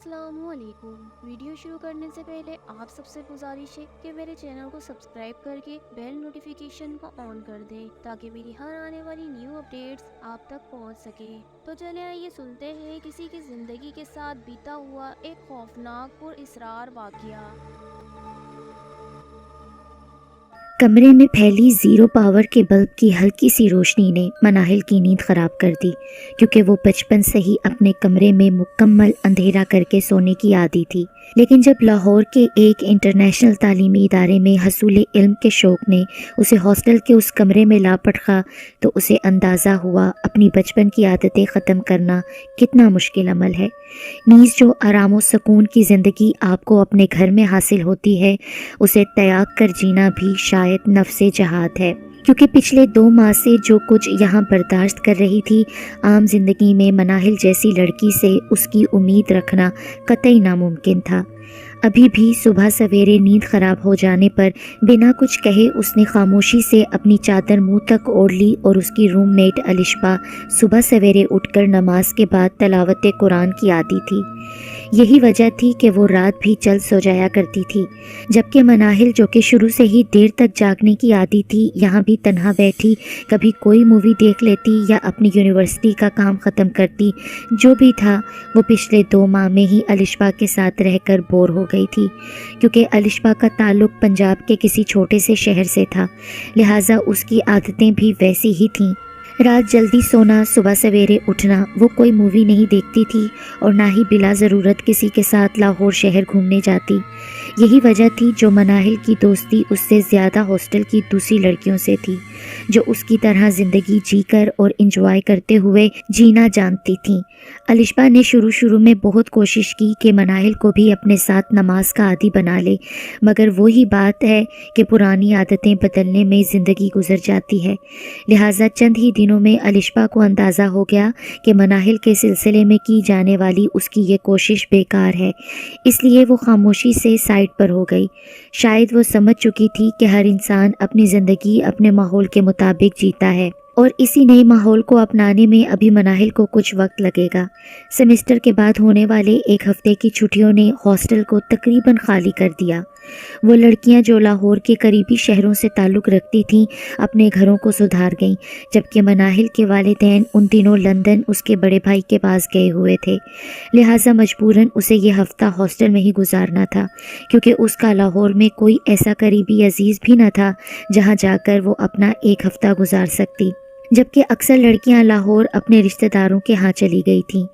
السلام علیکم۔ ویڈیو شروع کرنے سے پہلے آپ سب سے گزارش ہے کہ میرے چینل کو سبسکرائب کر کے بیل نوٹیفیکیشن کو آن کر دیں تاکہ میری ہر آنے والی نیو اپڈیٹس آپ تک پہنچ سکے۔ تو چلیں آئیے سنتے ہیں کسی کی زندگی کے ساتھ بیتا ہوا ایک خوفناک پر اسرار واقعہ۔ کمرے میں پھیلی زیرو پاور کے بلب کی ہلکی سی روشنی نے مناہل کی نیند خراب کر دی، کیونکہ وہ بچپن سے ہی اپنے کمرے میں مکمل اندھیرا کر کے سونے کی عادی تھی۔ لیکن جب لاہور کے ایک انٹرنیشنل تعلیمی ادارے میں حصول علم کے شوق نے اسے ہاسٹل کے اس کمرے میں لا پٹخا تو اسے اندازہ ہوا اپنی بچپن کی عادتیں ختم کرنا کتنا مشکل عمل ہے۔ نیز جو آرام و سکون کی زندگی آپ کو اپنے گھر میں حاصل ہوتی ہے، اسے تیاگ کر جینا بھی شاید نفس جہاد ہے، کیونکہ پچھلے 2 ماہ سے جو کچھ یہاں برداشت کر رہی تھی، عام زندگی میں مناہل جیسی لڑکی سے اس کی امید رکھنا قطعی ناممکن تھا۔ ابھی بھی صبح سویرے نیند خراب ہو جانے پر بنا کچھ کہے اس نے خاموشی سے اپنی چادر منہ تک اوڑھ لی، اور اس کی روم میٹ الشبا صبح سویرے اٹھ کر نماز کے بعد تلاوت قرآن کی عادی تھی۔ یہی وجہ تھی کہ وہ رات بھی جلد سو جایا کرتی تھی، جبکہ مناہل جو کہ شروع سے ہی دیر تک جاگنے کی عادی تھی، یہاں بھی تنہا بیٹھی کبھی کوئی مووی دیکھ لیتی یا اپنی یونیورسٹی کا کام ختم کرتی۔ جو بھی تھا وہ پچھلے 2 ماہ میں ہی الشبا کے ساتھ رہ کر بور ہو گئی تھی، کیونکہ الشبا کا تعلق پنجاب کے کسی چھوٹے سے شہر سے تھا، لہٰذا اس کی عادتیں بھی ویسی ہی تھیں۔ رات جلدی سونا، صبح سویرے اٹھنا، وہ کوئی مووی نہیں دیکھتی تھی اور نہ ہی بلا ضرورت کسی کے ساتھ لاہور شہر گھومنے جاتی۔ یہی وجہ تھی جو مناہل کی دوستی اس سے زیادہ ہاسٹل کی دوسری لڑکیوں سے تھی، جو اس کی طرح زندگی جی کر اور انجوائے کرتے ہوئے جینا جانتی تھیں۔ الشبا نے شروع میں بہت کوشش کی کہ مناہل کو بھی اپنے ساتھ نماز کا عادی بنا لے، مگر وہی بات ہے کہ پرانی عادتیں بدلنے میں زندگی گزر جاتی ہے، لہٰذا چند ہی دنوں میں الشبا کو اندازہ ہو گیا کہ مناہل کے سلسلے میں کی جانے والی اس کی یہ کوشش بیکار ہے، اس لیے وہ خاموشی سے سائڈ پر ہو گئی۔ شاید وہ سمجھ چکی تھی کہ ہر انسان اپنی زندگی اپنے ماحول کے مطابق جیتا ہے، اور اسی نئے ماحول کو اپنانے میں ابھی مناہل کو کچھ وقت لگے گا۔ سیمسٹر کے بعد ہونے والے 1 ہفتے کی چھٹیوں نے ہاسٹل کو تقریباً خالی کر دیا۔ وہ لڑکیاں جو لاہور کے قریبی شہروں سے تعلق رکھتی تھیں اپنے گھروں کو سدھار گئیں، جبکہ مناہل کے والدین ان دنوں لندن اس کے بڑے بھائی کے پاس گئے ہوئے تھے، لہٰذا مجبوراً اسے یہ ہفتہ ہاسٹل میں ہی گزارنا تھا، کیونکہ اس کا لاہور میں کوئی ایسا قریبی عزیز بھی نہ تھا جہاں جا کر وہ اپنا 1 ہفتہ گزار سکتی، جبکہ اکثر لڑکیاں لاہور اپنے رشتہ داروں کے ہاں چلی گئی تھیں۔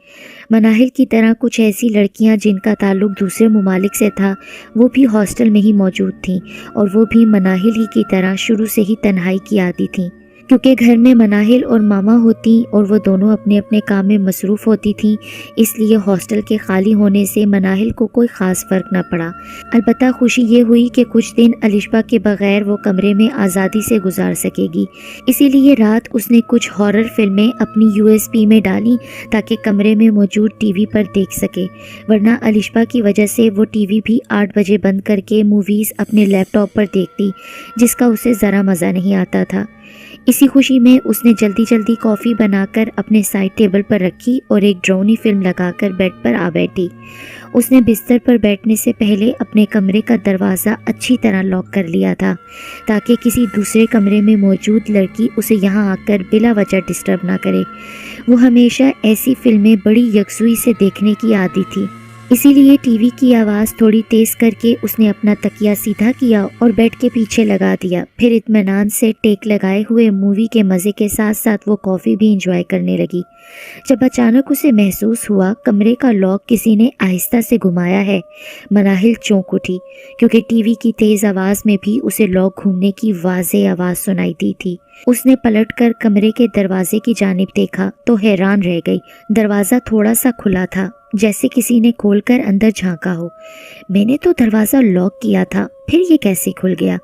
مناہل کی طرح کچھ ایسی لڑکیاں جن کا تعلق دوسرے ممالک سے تھا، وہ بھی ہاسٹل میں ہی موجود تھیں، اور وہ بھی مناہل ہی کی طرح شروع سے ہی تنہائی کی عادی تھیں، کیونکہ گھر میں مناہل اور ماما ہوتی اور وہ دونوں اپنے اپنے کام میں مصروف ہوتی تھیں، اس لیے ہاسٹل کے خالی ہونے سے مناہل کو کوئی خاص فرق نہ پڑا۔ البتہ خوشی یہ ہوئی کہ کچھ دن الشبا کے بغیر وہ کمرے میں آزادی سے گزار سکے گی، اسی لیے رات اس نے کچھ ہارر فلمیں اپنی USB میں ڈالیں تاکہ کمرے میں موجود ٹی وی پر دیکھ سکے، ورنہ الشبا کی وجہ سے وہ ٹی وی بھی 8 بجے بند کر کے موویز اپنے لیپ ٹاپ پر دیکھتی، جس کا اسے ذرا مزہ نہیں آتا تھا۔ اسی خوشی میں اس نے جلدی کافی بنا کر اپنے سائڈ ٹیبل پر رکھی اور ایک ڈرونی فلم لگا کر بیڈ پر آ بیٹھی۔ اس نے بستر پر بیٹھنے سے پہلے اپنے کمرے کا دروازہ اچھی طرح لاک کر لیا تھا، تاکہ کسی دوسرے کمرے میں موجود لڑکی اسے یہاں آ کر بلا وجہ ڈسٹرب نہ کرے۔ وہ ہمیشہ ایسی فلمیں بڑی یکسوئی سے دیکھنے کی عادی تھی، اسی لیے ٹی وی کی آواز تھوڑی تیز کر کے اس نے اپنا تکیہ سیدھا کیا اور بیڈ کے پیچھے لگا دیا، پھر اطمینان سے ٹیک لگائے ہوئے مووی کے مزے کے ساتھ ساتھ وہ کافی بھی انجوائے کرنے لگی، جب اچانک اسے محسوس ہوا کمرے کا لاک کسی نے آہستہ سے گھمایا ہے۔ مناہل چونک اٹھی، کیونکہ ٹی وی کی تیز آواز میں بھی اسے لاک گھومنے کی واضح آواز سنائی دی تھی۔ اس نے پلٹ کر کمرے کے دروازے کی جانب دیکھا تو حیران رہ گئی، دروازہ تھوڑا سا کھلا تھا، جیسے کسی نے کھول کر اندر جھانکا ہو۔ میں نے تو دروازہ لاک کیا تھا، پھر یہ کیسے کھل گیا؟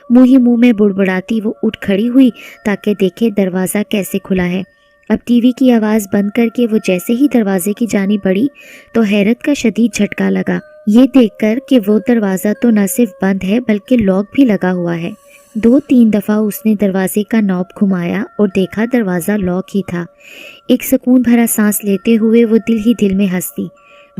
منہ میں بڑبڑاتی وہ اٹھ کھڑی ہوئی تاکہ دیکھے دروازہ کیسے کھلا ہے۔ اب ٹی وی کی آواز بند کر کے وہ جیسے ہی دروازے کی جانب بڑھی تو حیرت کا شدید جھٹکا لگا، یہ دیکھ کر کہ وہ دروازہ تو نہ صرف بند ہے بلکہ لاک بھی لگا ہوا ہے۔ 2-3 دفعہ اس نے دروازے کا نوب گھمایا اور دیکھا دروازہ لاک ہی تھا۔ ایک سکون بھرا سانس لیتے ہوئے وہ دل ہی دل میں ہنس دی۔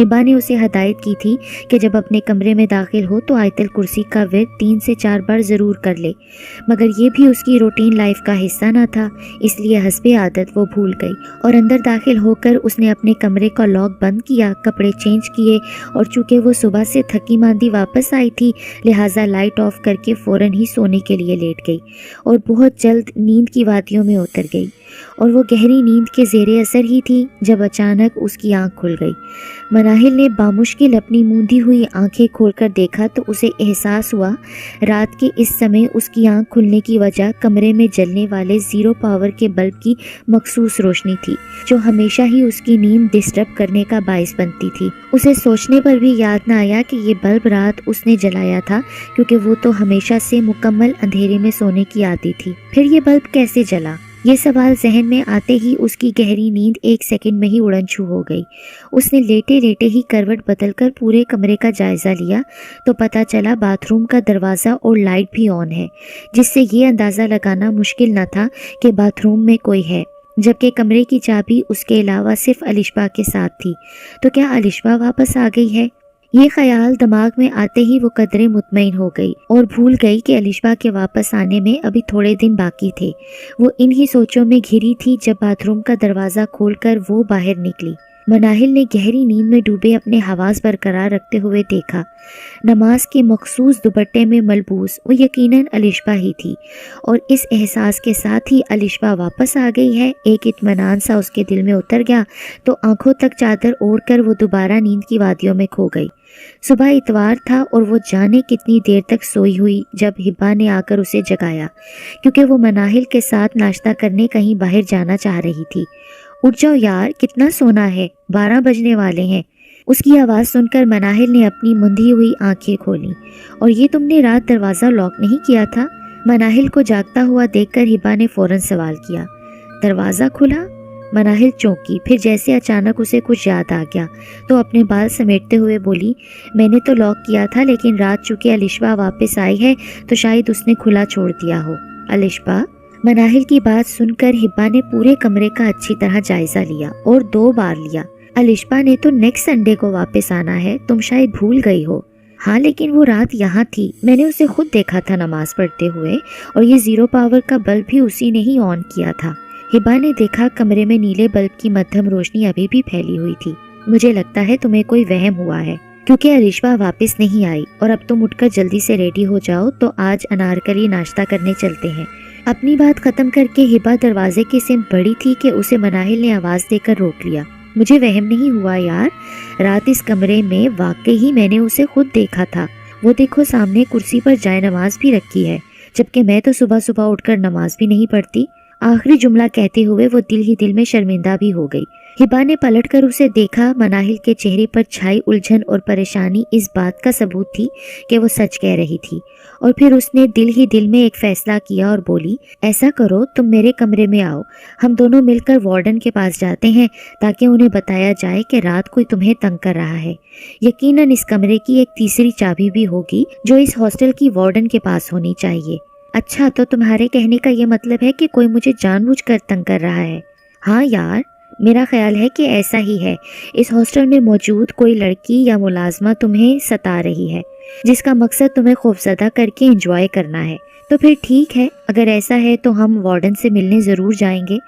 ہبا نے اسے ہدایت کی تھی کہ جب اپنے کمرے میں داخل ہو تو آیت الکرسی کا ورد 3 سے 4 بار ضرور کر لے، مگر یہ بھی اس کی روٹین لائف کا حصہ نہ تھا، اس لیے حسب عادت وہ بھول گئی اور اندر داخل ہو کر اس نے اپنے کمرے کا لاک بند کیا، کپڑے چینج کیے اور چونکہ وہ صبح سے تھکی ماندی واپس آئی تھی لہٰذا لائٹ آف کر کے فوراً ہی سونے کے لیے لیٹ گئی اور بہت جلد نیند کی وادیوں میں اتر گئی، اور وہ گہری نیند کے زیر اثر ہی تھی جب اچانک اس کی آنکھ کھل گئی۔ مناہل نے بامشکل اپنی موندی ہوئی آنکھیں کھول کر دیکھا تو اسے احساس ہوا رات کے اس سمے اس کی آنکھ کھلنے کی وجہ کمرے میں جلنے والے 0 پاور کے بلب کی مخصوص روشنی تھی جو ہمیشہ ہی اس کی نیند ڈسٹرب کرنے کا باعث بنتی تھی۔ اسے سوچنے پر بھی یاد نہ آیا کہ یہ بلب رات اس نے جلایا تھا کیونکہ وہ تو ہمیشہ سے مکمل اندھیرے میں سونے کی عادی تھی، پھر یہ بلب کیسے جلا؟ یہ سوال ذہن میں آتے ہی اس کی گہری نیند 1 سیکنڈ میں ہی اڑن چھو ہو گئی۔ اس نے لیٹے لیٹے ہی کروٹ بدل کر پورے کمرے کا جائزہ لیا تو پتہ چلا باتھ روم کا دروازہ اور لائٹ بھی آن ہے، جس سے یہ اندازہ لگانا مشکل نہ تھا کہ باتھ روم میں کوئی ہے، جبکہ کمرے کی چابی اس کے علاوہ صرف الشبا کے ساتھ تھی۔ تو کیا الشبا واپس آ گئی ہے؟ یہ خیال دماغ میں آتے ہی وہ قدرے مطمئن ہو گئی اور بھول گئی کہ الشبا کے واپس آنے میں ابھی تھوڑے دن باقی تھے۔ وہ انہی سوچوں میں گھری تھی جب باتھ روم کا دروازہ کھول کر وہ باہر نکلی۔ مناہل نے گہری نیند میں ڈوبے اپنے حواس برقرار رکھتے ہوئے دیکھا نماز کے مخصوص دوپٹے میں ملبوس وہ یقیناً الشبا ہی تھی، اور اس احساس کے ساتھ ہی الشبا واپس آ گئی ہے ایک اطمینان سا اس کے دل میں اتر گیا تو آنکھوں تک چادر اوڑھ کر وہ دوبارہ نیند کی وادیوں میں کھو گئی۔ صبح اتوار تھا اور وہ جانے کتنی دیر تک سوئی ہوئی جب ہبا نے آ کر اسے جگایا کیونکہ وہ مناہل کے ساتھ ناشتہ کرنے کہیں باہر جانا چاہ رہی تھی۔ اٹھ جاؤ یار، کتنا سونا ہے، 12 بجنے والے ہیں۔ اس کی آواز سن کر مناہل نے اپنی مندھی ہوئی آنکھیں کھولیں۔ اور یہ تم نے رات دروازہ لاک نہیں کیا تھا؟ مناہل کو جاگتا ہوا دیکھ کر ہبا نے فوراً سوال کیا۔ دروازہ کھلا؟ مناہل چونکی، پھر جیسے اچانک اسے کچھ یاد آ گیا تو اپنے بال سمیٹتے ہوئے بولی، میں نے تو لاک کیا تھا لیکن رات چونکہ الشبا واپس آئی ہے تو شاید اس نے کھلا چھوڑ دیا ہو۔ الشبا؟ مناہل کی بات سن کر ہبا نے پورے کمرے کا اچھی طرح جائزہ لیا اور 2 بار لیا۔ الشبا نے تو نیکسٹ سنڈے کو واپس آنا ہے، تم شاید بھول گئی ہو۔ ہاں لیکن وہ رات یہاں تھی، میں نے اسے خود دیکھا تھا نماز پڑھتے ہوئے، اور یہ 0 پاور کا بلب بھی اسی نے ہی آن کیا تھا۔ ہبا نے دیکھا کمرے میں نیلے بلب کی مدھم روشنی ابھی بھی پھیلی ہوئی تھی۔ مجھے لگتا ہے تمہیں کوئی وہم ہوا ہے کیونکہ الشبا واپس نہیں آئی، اور اب تم اٹھ کر جلدی سے ریڈی ہو جاؤ تو آج انارکلی ناشتہ کرنے چلتے ہیں۔ اپنی بات ختم کر کے ہبا دروازے کی سمت بڑھی تھی کہ اسے مناہل نے آواز دے کر روک لیا۔ مجھے وہم نہیں ہوا یار، رات اس کمرے میں واقعی ہی میں نے اسے خود دیکھا تھا، وہ دیکھو سامنے کرسی پر جائے نماز بھی رکھی ہے، جبکہ میں تو صبح صبح اٹھ کر نماز بھی نہیں پڑھتی۔ آخری جملہ کہتے ہوئے وہ دل ہی دل میں شرمندہ بھی ہو گئی۔ ہبا نے پلٹ کر اسے دیکھا، مناہل کے چہرے پر چھائی الجھن اور پریشانی اس بات کا ثبوت تھی کہ وہ سچ کہہ رہی تھی، اور پھر اس نے دل ہی دل میں ایک فیصلہ کیا اور بولی، ایسا کرو تم میرے کمرے میں آؤ، ہم دونوں مل کر وارڈن کے پاس جاتے ہیں تاکہ انہیں بتایا جائے کہ رات کوئی تمہیں تنگ کر رہا ہے۔ یقیناً اس کمرے کی ایک تیسری چابی بھی ہوگی جو اس ہاسٹل کی وارڈن کے پاس ہونی چاہیے۔ اچھا تو تمہارے کہنے کا یہ مطلب ہے کہ کوئی مجھے جان بوجھ کر تنگ کر رہا ہے؟ ہاں یار، میرا خیال ہے کہ ایسا ہی ہے، اس ہاسٹل میں موجود کوئی لڑکی یا ملازمہ تمہیں ستا رہی ہے جس کا مقصد تمہیں خوفزدہ کر کے انجوائے کرنا ہے۔ تو پھر ٹھیک ہے، اگر ایسا ہے تو ہم وارڈن سے ملنے ضرور جائیں گے،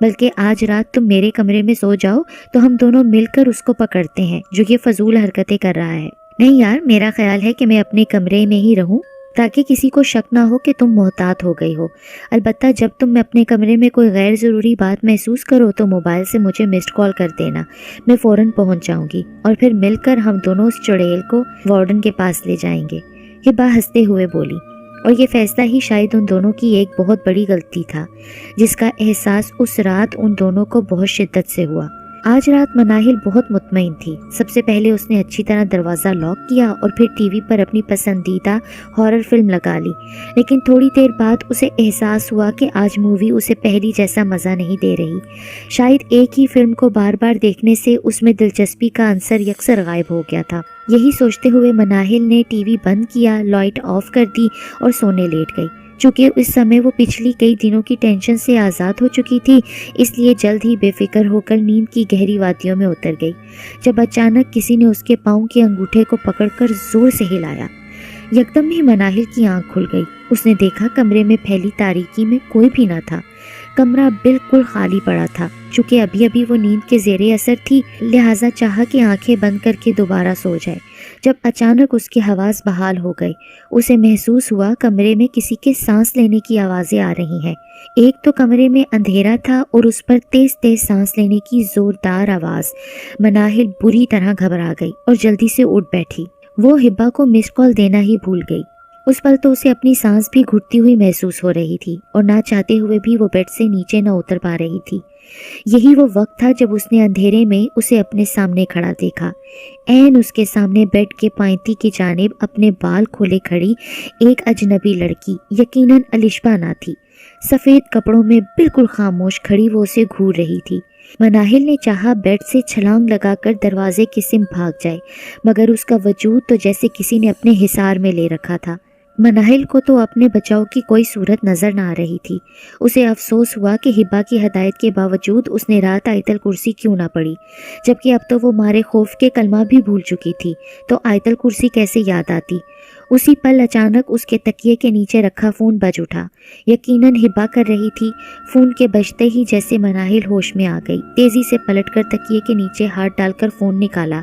بلکہ آج رات تم میرے کمرے میں سو جاؤ تو ہم دونوں مل کر اس کو پکڑتے ہیں جو یہ فضول حرکتیں کر رہا ہے۔ نہیں یار، میرا خیال ہے کہ میں اپنے کمرے میں ہی رہوں تاکہ کسی کو شک نہ ہو کہ تم محتاط ہو گئی ہو۔ البتہ جب تم اپنے کمرے میں کوئی غیر ضروری بات محسوس کرو تو موبائل سے مجھے مسڈ کال کر دینا، میں فوراً پہنچ جاؤں گی، اور پھر مل کر ہم دونوں اس چڑیل کو وارڈن کے پاس لے جائیں گے۔ ہبا ہنستے ہوئے بولی، اور یہ فیصلہ ہی شاید ان دونوں کی ایک بہت بڑی غلطی تھا جس کا احساس اس رات ان دونوں کو بہت شدت سے ہوا۔ آج رات مناہل بہت مطمئن تھی۔ سب سے پہلے اس نے اچھی طرح دروازہ لاک کیا اور پھر ٹی وی پر اپنی پسندیدہ ہارر فلم لگا لی، لیکن تھوڑی دیر بعد اسے احساس ہوا کہ آج مووی اسے پہلی جیسا مزہ نہیں دے رہی۔ شاید ایک ہی فلم کو بار بار دیکھنے سے اس میں دلچسپی کا عنصر یکسر غائب ہو گیا تھا۔ یہی سوچتے ہوئے مناہل نے ٹی وی بند کیا، لائٹ آف کر دی اور سونے لیٹ گئی۔ چونکہ اس سمے وہ پچھلی کئی دنوں کی ٹینشن سے آزاد ہو چکی تھی، اس لیے جلد ہی بے فکر ہو کر نیند کی گہری وادیوں میں اتر گئی، جب اچانک کسی نے اس کے پاؤں کے انگوٹھے کو پکڑ کر زور سے ہلایا۔ یکدم ہی مناہل کی آنکھ کھل گئی۔ اس نے دیکھا کمرے میں پھیلی تاریکی میں کوئی بھی نہ تھا، کمرہ بالکل خالی پڑا تھا۔ چونکہ ابھی ابھی وہ نیند کے زیر اثر تھی، لہٰذا چاہا کہ آنکھیں بند کر کے دوبارہ سو جائے۔ جب اچانک اس کے حواس بحال ہو گئے، اسے محسوس ہوا کمرے میں کسی کے سانس لینے کی آوازیں آ رہی ہیں۔ ایک تو کمرے میں اندھیرا تھا اور اس پر تیز تیز سانس لینے کی زوردار آواز۔ مناہل بری طرح گھبرا گئی اور جلدی سے اٹھ بیٹھی۔ وہ ہبا کو مس کال دینا ہی بھول گئی۔ اس پل تو اسے اپنی سانس بھی گھٹتی ہوئی محسوس ہو رہی تھی اور نہ چاہتے ہوئے بھی وہ بیڈ سے نیچے نہ اتر پا رہی تھی۔ یہی وہ وقت تھا جب اس نے اندھیرے میں اسے اپنے سامنے کھڑا دیکھا۔ عین اس کے سامنے بیڈ کے پائنتی کی جانب اپنے بال کھولے کھڑی ایک اجنبی لڑکی، یقیناً الشبا نہ تھی۔ سفید کپڑوں میں بالکل خاموش کھڑی وہ اسے گھور رہی تھی۔ مناہل نے چاہا بیڈ سے چھلانگ لگا کر دروازے کی سمت بھاگ جائے، مگر اس کا وجود تو جیسے کسی نے اپنے حصار میں لے رکھا تھا۔ مناہل کو تو اپنے بچاؤ کی کوئی صورت نظر نہ آ رہی تھی۔ اسے افسوس ہوا کہ ہبا کی ہدایت کے باوجود اس نے رات آیت الکرسی کیوں نہ پڑھی، جبکہ اب تو وہ مارے خوف کے کلمہ بھی بھول چکی تھی، تو آیت الکرسی کیسے یاد آتی۔ اسی پل اچانک اس کے تکیے کے نیچے رکھا فون بج اٹھا۔ یقیناً ہبا کر رہی تھی۔ فون کے بجتے ہی جیسے مناہل ہوش میں آ گئی، تیزی سے پلٹ کر تکیے کے نیچے ہاتھ ڈال کر فون نکالا،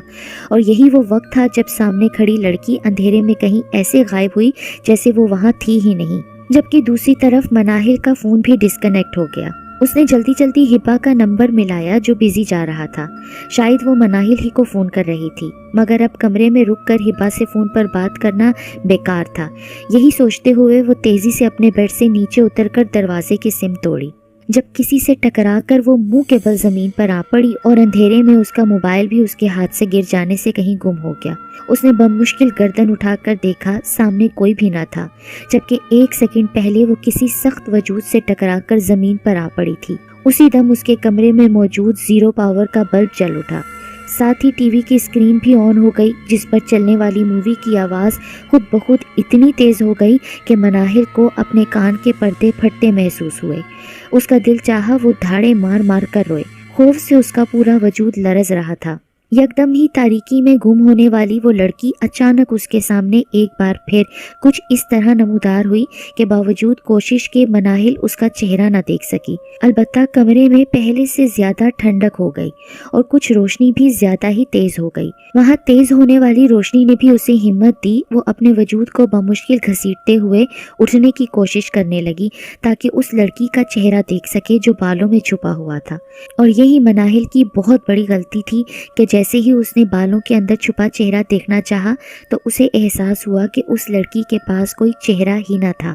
اور یہی وہ وقت تھا جب سامنے کھڑی لڑکی اندھیرے میں کہیں ایسے غائب ہوئی جیسے وہ وہاں تھی ہی نہیں، جبکہ دوسری طرف مناہل کا فون بھی ڈسکنیکٹ ہو گیا۔ اس نے جلدی جلدی ہبا کا نمبر ملایا جو بزی جا رہا تھا، شاید وہ مناہل ہی کو فون کر رہی تھی، مگر اب کمرے میں رک کر ہبا سے فون پر بات کرنا بیکار تھا۔ یہی سوچتے ہوئے وہ تیزی سے اپنے بیڈ سے نیچے اتر کر دروازے کی سمت دوڑی، جب کسی سے ٹکرا کر وہ منہ کے بل زمین پر آ پڑی اور اندھیرے میں اس کا موبائل بھی اس کے ہاتھ سے گر جانے سے کہیں گم ہو گیا۔ اس نے بمشکل گردن اٹھا کر دیکھا، سامنے کوئی بھی نہ تھا، جبکہ ایک سیکنڈ پہلے وہ کسی سخت وجود سے ٹکرا کر زمین پر آ پڑی تھی۔ اسی دم اس کے کمرے میں موجود 0 پاور کا بلب جل اٹھا، ساتھ ہی ٹی وی کی اسکرین بھی آن ہو گئی، جس پر چلنے والی مووی کی آواز خود بخود اتنی تیز ہو گئی کہ مناہل کو اپنے کان کے پردے پھٹتے محسوس ہوئے۔ اس کا دل چاہا وہ دھاڑے مار مار کر روئے، خوف سے اس کا پورا وجود لرز رہا تھا۔ یکدم ہی تاریکی میں گم ہونے والی وہ لڑکی اچانک اس کے سامنے ایک بار پھر کچھ اس طرح نمودار ہوئی کہ باوجود کوشش کے مناہل اس کا چہرہ نہ دیکھ سکی۔ البتہ کمرے میں پہلے سے زیادہ ٹھنڈک ہو گئی اور کچھ روشنی بھی زیادہ ہی تیز ہو گئی۔ وہاں تیز ہونے والی روشنی نے بھی اسے ہمت دی۔ وہ اپنے وجود کو بمشکل گھسیٹتے ہوئے اٹھنے کی کوشش کرنے لگی تاکہ اس لڑکی کا چہرہ دیکھ سکے جو بالوں میں چھپا ہوا تھا، اور یہی مناہل کی بہت بڑی غلطی تھی کہ جیسے ہی اس نے بالوں کے اندر چھپا چہرہ دیکھنا چاہا تو اسے احساس ہوا کہ اس لڑکی کے پاس کوئی چہرہ ہی نہ تھا،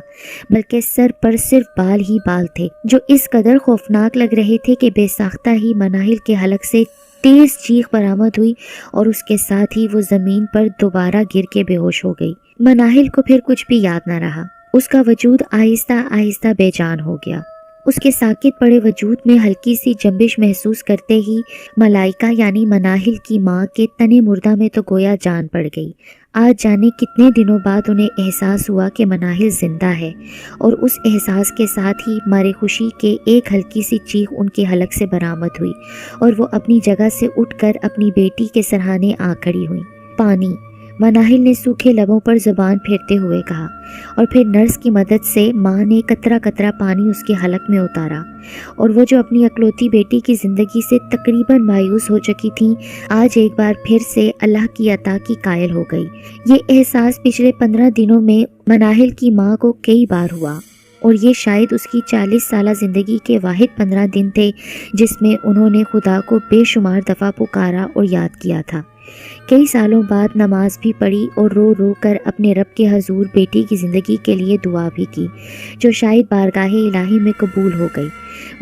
بلکہ سر پر صرف بال ہی بال تھے، جو اس قدر خوفناک لگ رہے تھے کہ بے ساختہ ہی مناہل کے حلق سے تیز چیخ برآمد ہوئی اور اس کے ساتھ ہی وہ زمین پر دوبارہ گر کے بے ہوش ہو گئی۔ مناہل کو پھر کچھ بھی یاد نہ رہا، اس کا وجود آہستہ آہستہ بے جان ہو گیا۔ اس کے ساکت پڑے وجود میں ہلکی سی جنبش محسوس کرتے ہی ملائکہ یعنی مناہل کی ماں کے تنے مردہ میں تو گویا جان پڑ گئی۔ آج جانے کتنے دنوں بعد انہیں احساس ہوا کہ مناہل زندہ ہے، اور اس احساس کے ساتھ ہی مارے خوشی کے ایک ہلکی سی چیخ ان کے حلق سے برآمد ہوئی اور وہ اپنی جگہ سے اٹھ کر اپنی بیٹی کے سرہانے آ کھڑی ہوئی۔ پانی، مناہل نے سوکھے لبوں پر زبان پھیرتے ہوئے کہا، اور پھر نرس کی مدد سے ماں نے قطرہ قطرہ پانی اس کے حلق میں اتارا، اور وہ جو اپنی اکلوتی بیٹی کی زندگی سے تقریباً مایوس ہو چکی تھیں، آج ایک بار پھر سے اللہ کی عطا کی قائل ہو گئی۔ یہ احساس پچھلے 15 دنوں میں مناہل کی ماں کو کئی بار ہوا، اور یہ شاید اس کی 40 سالہ زندگی کے واحد 15 دن تھے جس میں انہوں نے خدا کو بے شمار دفعہ پکارا اور یاد کیا تھا۔ کئی سالوں بعد نماز بھی پڑھی اور رو رو کر اپنے رب کے حضور بیٹی کی زندگی کے لیے دعا بھی کی، جو شاید بارگاہ الہی میں قبول ہو گئی،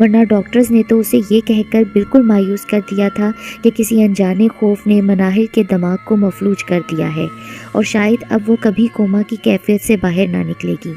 ورنہ ڈاکٹرز نے تو اسے یہ کہہ کر بالکل مایوس کر دیا تھا کہ کسی انجانے خوف نے مناہل کے دماغ کو مفلوج کر دیا ہے اور شاید اب وہ کبھی کوما کی کیفیت سے باہر نہ نکلے گی۔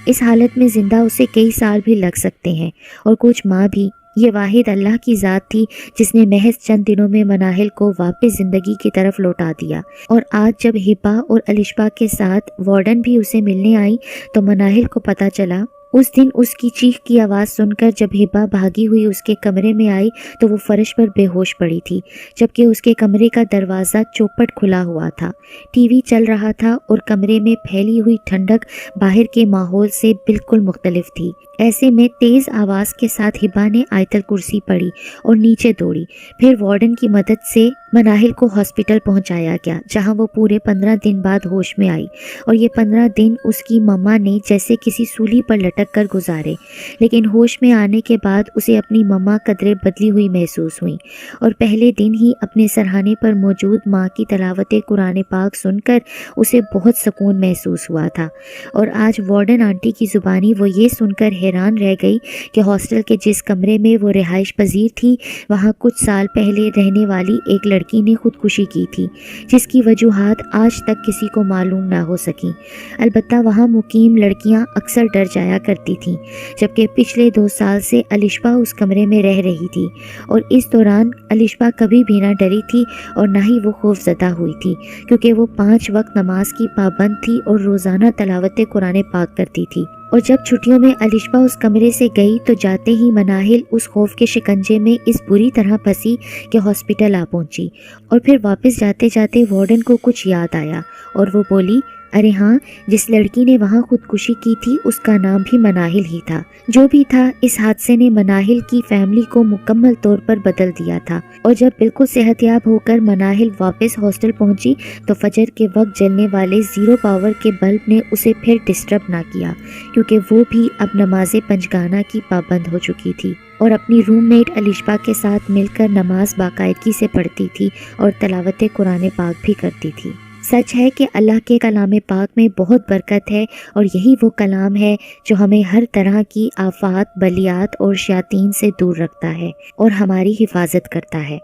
اس حالت میں زندہ اسے کئی سال بھی لگ سکتے ہیں، اور کچھ ماہ بھی، یہ واحد اللہ کی ذات تھی جس نے محض چند دنوں میں مناہل کو واپس زندگی کی طرف لوٹا دیا۔ اور آج جب ہبا اور الشبا کے ساتھ وارڈن بھی اسے ملنے آئی تو مناہل کو پتہ چلا۔ اس دن اس کی چیخ کی آواز سن کر جب ہبا بھاگی ہوئی اس کے کمرے میں آئی تو وہ فرش پر بے ہوش پڑی تھی، جبکہ اس کے کمرے کا دروازہ چوپٹ کھلا ہوا تھا، ٹی وی چل رہا تھا اور کمرے میں پھیلی ہوئی ٹھنڈک باہر کے ماحول سے بالکل مختلف تھی۔ ایسے میں تیز آواز کے ساتھ ہبا نے آیت الکرسی پڑھی اور نیچے دوڑی۔ پھر وارڈن کی مدد سے مناہل کو ہاسپٹل پہنچایا گیا، جہاں وہ پورے 15 دن بعد ہوش میں آئی، اور یہ 15 دن اس کی مما نے جیسے کسی سولی پر لٹک کر گزارے، لیکن ہوش میں آنے کے بعد اسے اپنی مما قدرے بدلی ہوئی محسوس ہوئی، اور پہلے دن ہی اپنے سرہانے پر موجود ماں کی تلاوت قرآن پاک سن کر اسے بہت سکون محسوس ہوا تھا۔ اور آج وارڈن آنٹی کی زبانی وہ یہ سن کر حیران رہ گئی کہ ہاسٹل کے جس کمرے میں وہ رہائش پذیر تھی وہاں کچھ سال پہلے رہنے والی ایک لڑکی نے خودکشی کی تھی، جس کی وجوہات آج تک کسی کو معلوم نہ ہو سکیں۔ البتہ وہاں مقیم لڑکیاں اکثر ڈر جایا کرتی تھیں، جبکہ پچھلے 2 سال سے الشبا اس کمرے میں رہ رہی تھی، اور اس دوران الشبا کبھی بھی نہ ڈری تھی اور نہ ہی وہ خوف زدہ ہوئی تھی، کیونکہ وہ 5 وقت نماز کی پابند تھی اور روزانہ تلاوت قرآن پاک کرتی تھی۔ اور جب چھٹیوں میں الشبا اس کمرے سے گئی تو جاتے ہی مناہل اس خوف کے شکنجے میں اس بری طرح پھنسی کہ ہاسپٹل آ پہنچی، اور پھر واپس جاتے جاتے وارڈن کو کچھ یاد آیا اور وہ بولی، ارے ہاں، جس لڑکی نے وہاں خودکشی کی تھی اس کا نام بھی مناہل ہی تھا۔ جو بھی تھا، اس حادثے نے مناہل کی فیملی کو مکمل طور پر بدل دیا تھا، اور جب بالکل صحت یاب ہو کر مناہل واپس ہاسٹل پہنچی تو فجر کے وقت جلنے والے 0 پاور کے بلب نے اسے پھر ڈسٹرب نہ کیا، کیونکہ وہ بھی اب نماز پنجگانہ کی پابند ہو چکی تھی اور اپنی روم میٹ الشبا کے ساتھ مل کر نماز باقاعدگی سے پڑھتی تھی اور تلاوت قرآن پاک بھی کرتی تھی۔ سچ ہے کہ اللہ کے کلام پاک میں بہت برکت ہے، اور یہی وہ کلام ہے جو ہمیں ہر طرح کی آفات، بلیات اور شیاطین سے دور رکھتا ہے اور ہماری حفاظت کرتا ہے۔